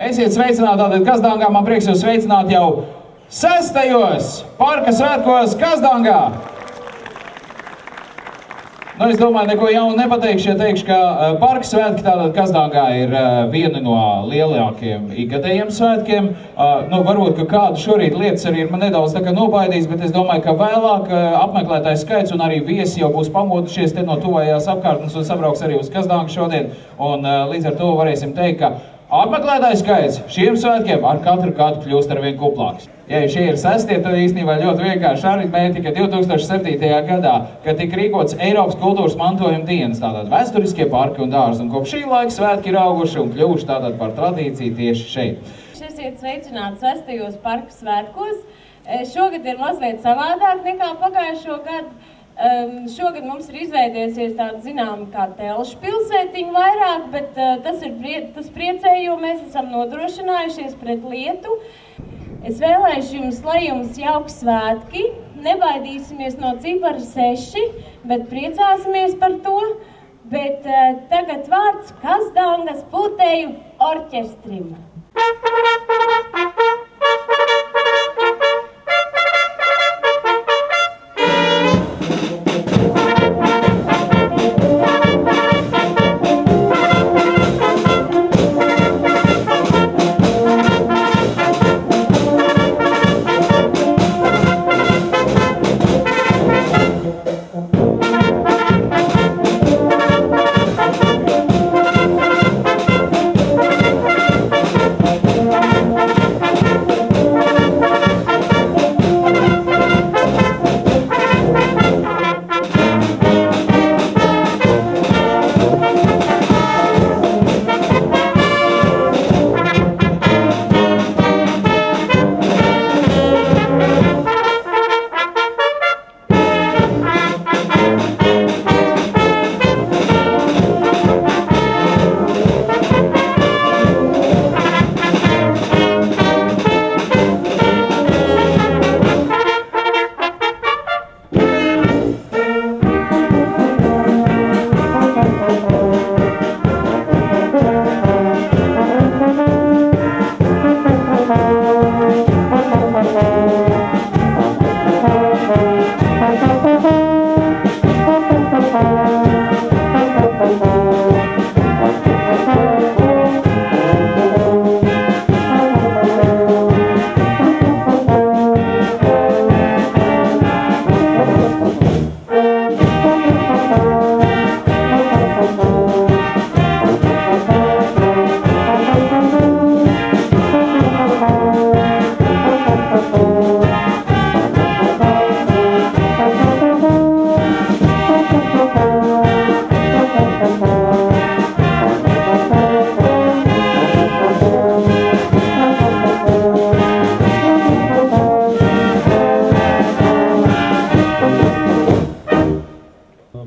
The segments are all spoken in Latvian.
Esiet sveicināti tātad Kazdangā, man prieks jūs sveicināt jau 6. parka svētkos Kazdangā. Nu, es domāju, neko jaunu nepateikšu, ja teikšu, ka parka svētki tātad Kazdangā ir viena no lielākajiem ikgadējiem svētkiem. Nu, varbūt, ka kādu šorīt lietas arī ir man nedaudz tā kā nobaidījis, bet es domāju, ka vēlāk apmeklētājs skaits un arī viesi jau būs pamodušies te no tuvējās apkārtnes un sabrauks arī uz Kazdangu šodien. Un līdz ar to varēsim teikt, ka apmeklētāju skaits šiem svētkiem ar katru gadu kļūst arvien kuplāks. Ja šie ir 6, tad īstenībā ļoti vienkārši aritmētika 2007. gadā, kad tika rīkots Eiropas kultūras mantojuma dienas, tātad vēsturiskie parki un dārzi, un kopš šī laika svētki ir auguši un kļuvuši tātad par tradīciju tieši šeit. Esiet sveicināti 6. parku svētkos. Šogad ir mazliet savādāk nekā pagājušo gadu. Šogad mums ir izveidojusies tāda zināma kā telšu pilsētiņa vairāk, bet tas priecē, jo mēs esam nodrošinājušies pret lietu. Es vēlēšu jums, lai jums jauki svētki, nebaidīsimies no cipara 6, bet priecāsimies par to. Bet tagad vārds Kazdangas puteju orķestrim.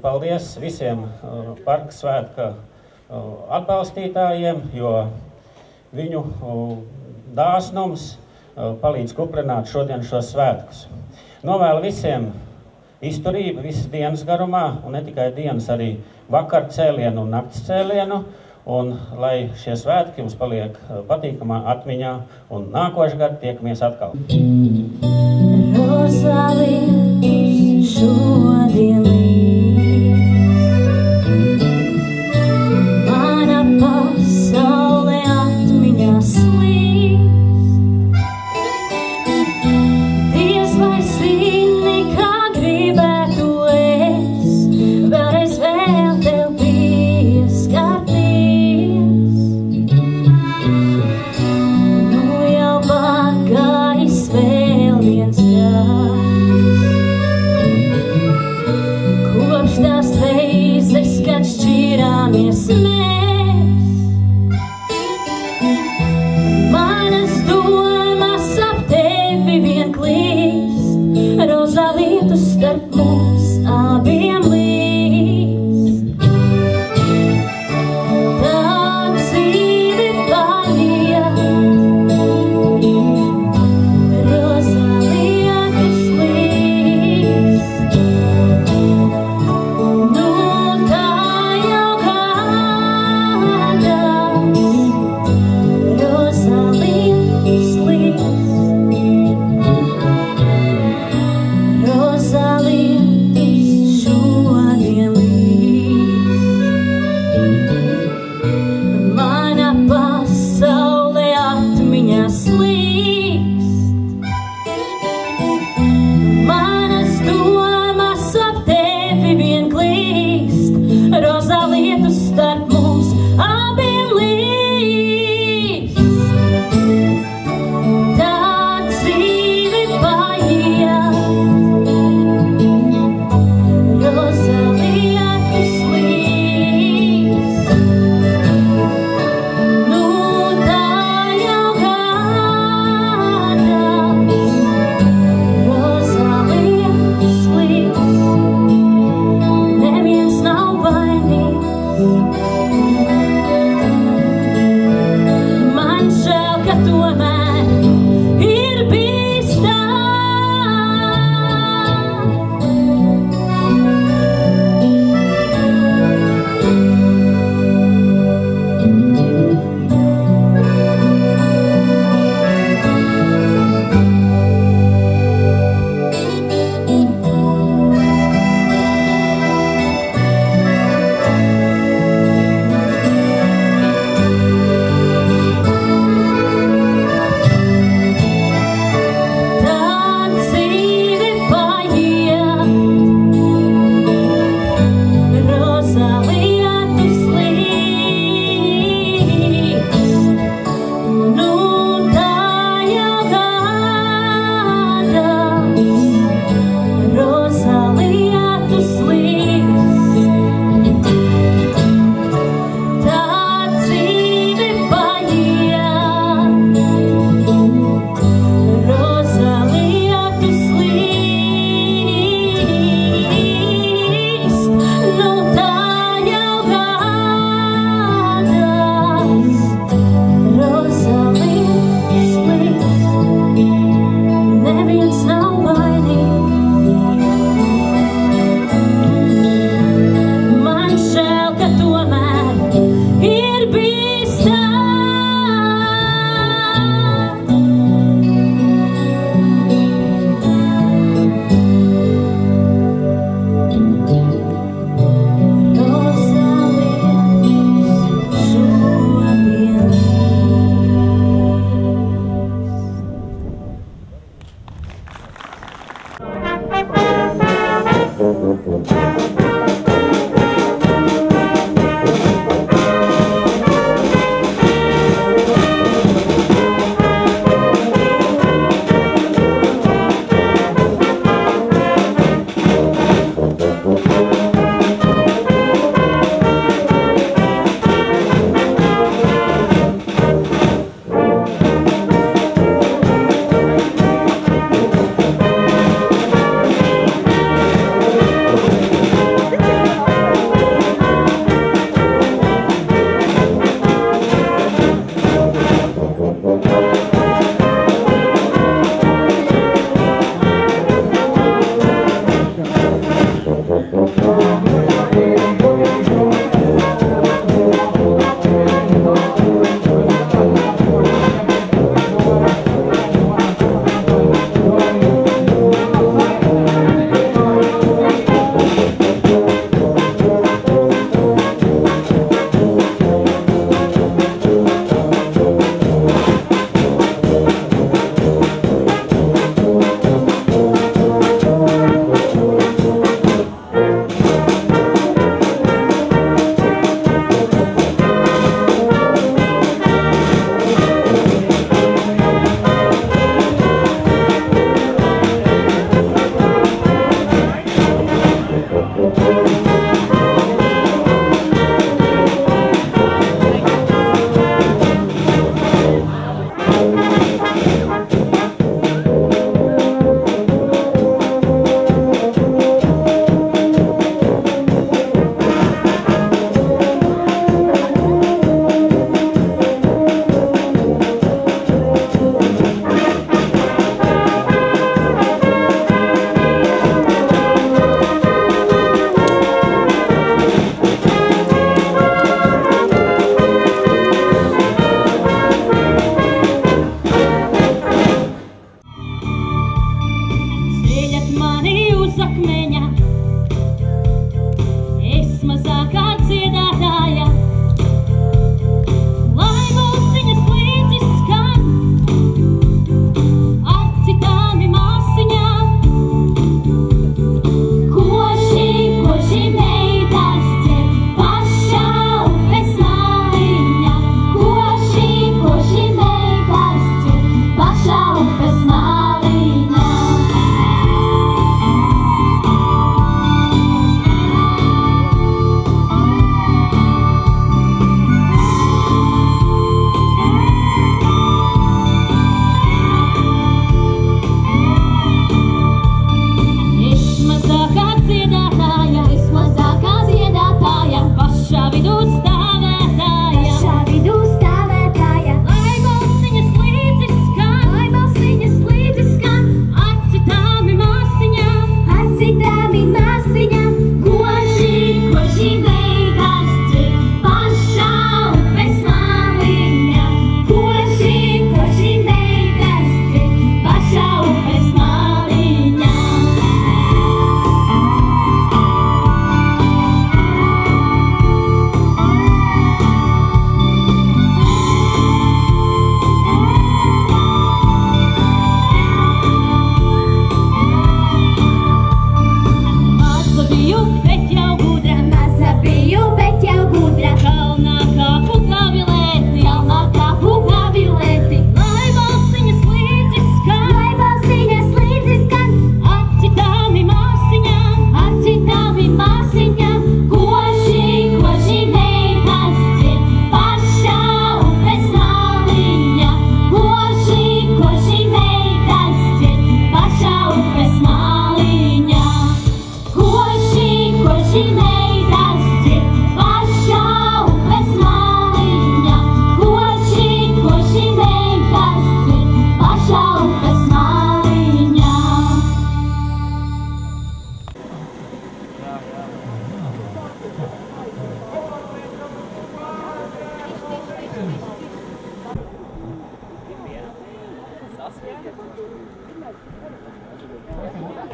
Paldies visiem parka svētka atbalstītājiem, jo viņu dāsnums palīdz kuprināt šodien šos svētkus. Novēlu visiem izturību visas dienas garumā, un ne tikai dienas, arī vakar cēlienu un nakts cēlienu, un lai šie svētki jums paliek patīkamā atmiņā, un nākošu gadu tiekamies atkal. Rosalietus šodien pasaule atmiņā slīd. Dievs vai zini, kā gribētu es vēlreiz vēl tev pieskarties. Nu jau pagājis vēl viens gads, tomēr ir bijis tā.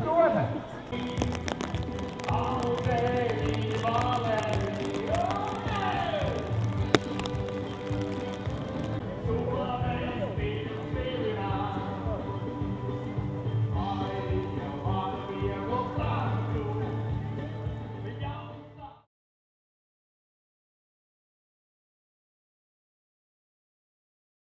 Protams.